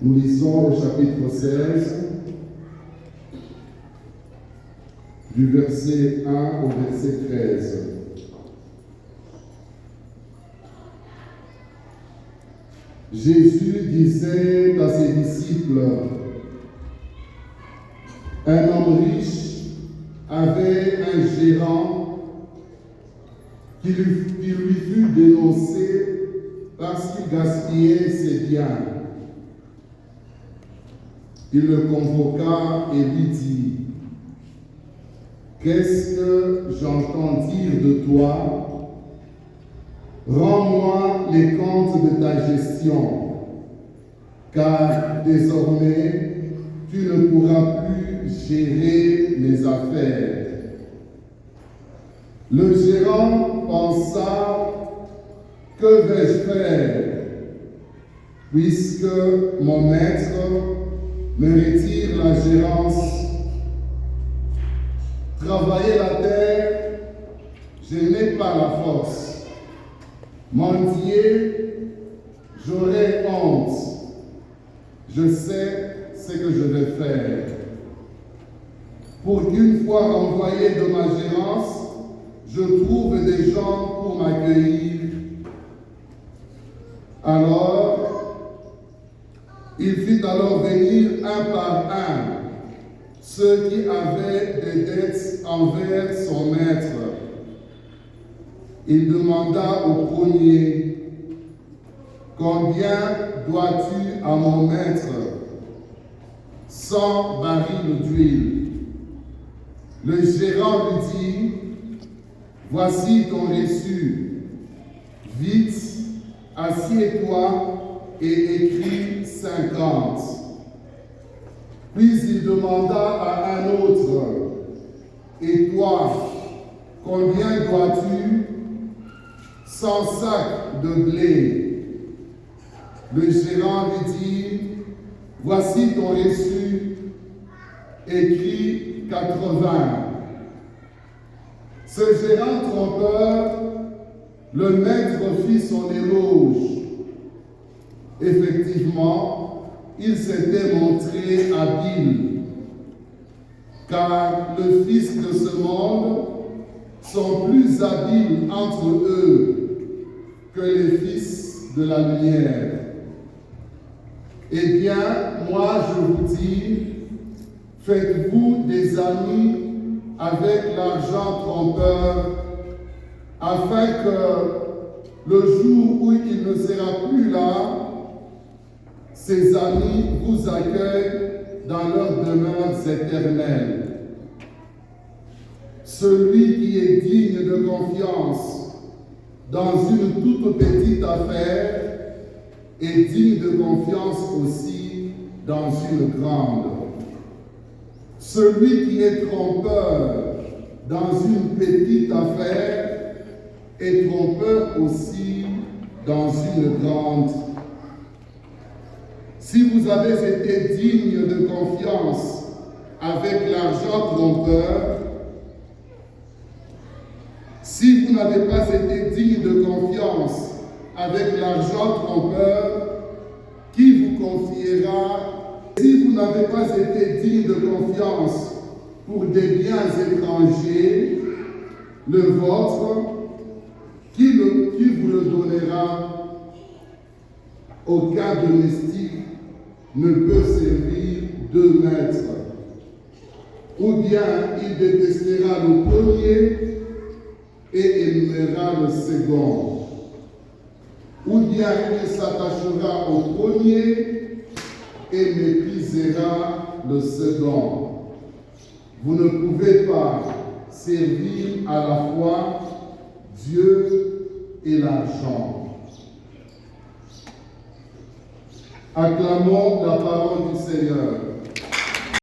Nous lisons le chapitre 16, du verset 1 au verset 13. Jésus disait à ses disciples, un homme riche avait un gérant qui lui fut dénoncé parce qu'il gaspillait ses biens. Il le convoqua et lui dit, « Qu'est-ce que j'entends dire de toi? Rends-moi les comptes de ta gestion, car désormais tu ne pourras plus gérer mes affaires. » Le gérant pensa, « Que vais-je faire, puisque mon maître me retire la gérance? Travailler la terre, je n'ai pas la force. Mendier, j'aurai honte. Je sais ce que je vais faire. Pour qu'une fois envoyé de ma gérance, je trouve des gens pour m'accueillir. » Alors, il fit alors venir un par un ceux qui avaient des dettes envers son maître. Il demanda au premier, « Combien dois-tu à mon maître? 100 barils d'huile. » Le gérant lui dit, « Voici ton reçu. Vite, assieds-toi et écris 50. » Puis il demanda à un autre, « Et toi, combien dois-tu? 100 sacs de blé. » Le gérant lui dit, « Voici ton reçu, écris 80. » Ce gérant trompeur, le maître fit son éloge. Effectivement, il s'était montré habile, car les fils de ce monde sont plus habiles entre eux que les fils de la lumière. Eh bien, moi je vous dis, faites-vous des amis avec l'argent trompeur, afin que le jour où il ne sera plus là, ses amis vous accueillent dans leurs demeures éternelles. Celui qui est digne de confiance dans une toute petite affaire est digne de confiance aussi dans une grande. Celui qui est trompeur dans une petite affaire est trompeur aussi dans une grande. Si vous avez été digne de confiance avec l'argent trompeur, si vous n'avez pas été digne de confiance avec l'argent trompeur, qui vous confiera? Si vous n'avez pas été digne de confiance pour des biens étrangers, le vôtre, qui vous le donnera? Aucun domestique ne peut servir deux maîtres. Ou bien il détestera le premier et aimera le second. Ou bien il s'attachera au premier et méprisera le second. Vous ne pouvez pas servir à la fois Dieu et l'argent. Acclamons la parole du Seigneur.